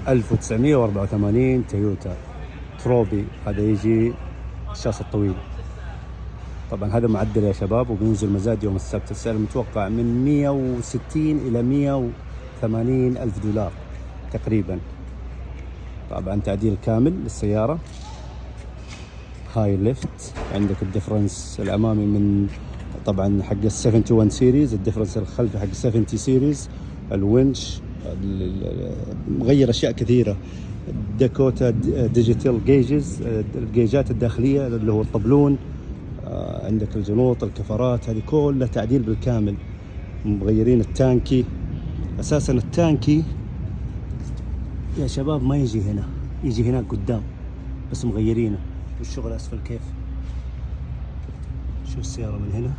1984 تويوتا تروبي، هذا يجي الشاص الطويل. طبعا هذا معدل يا شباب، وبينزل مزاد يوم السبت. السعر المتوقع من 160 إلى 180 ألف دولار تقريبا. طبعا تعديل كامل للسيارة، هاي ليفت، عندك الدفرنس الأمامي من طبعا حق ال 71 سيريز، الدفرنس الخلفي حق 70 سيريز، الونش مغير أشياء كثيرة. داكوتا ديجيتال جيجز، الجيجات الداخلية اللي هو الطبلون، عندك الجنوط، الكفرات، هذه كلها تعديل بالكامل. مغيرين التانكي، أساسا التانكي يا شباب ما يجي هنا، يجي هناك قدام، بس مغيرينه. والشغل أسفل كيف، شوف السيارة من هنا.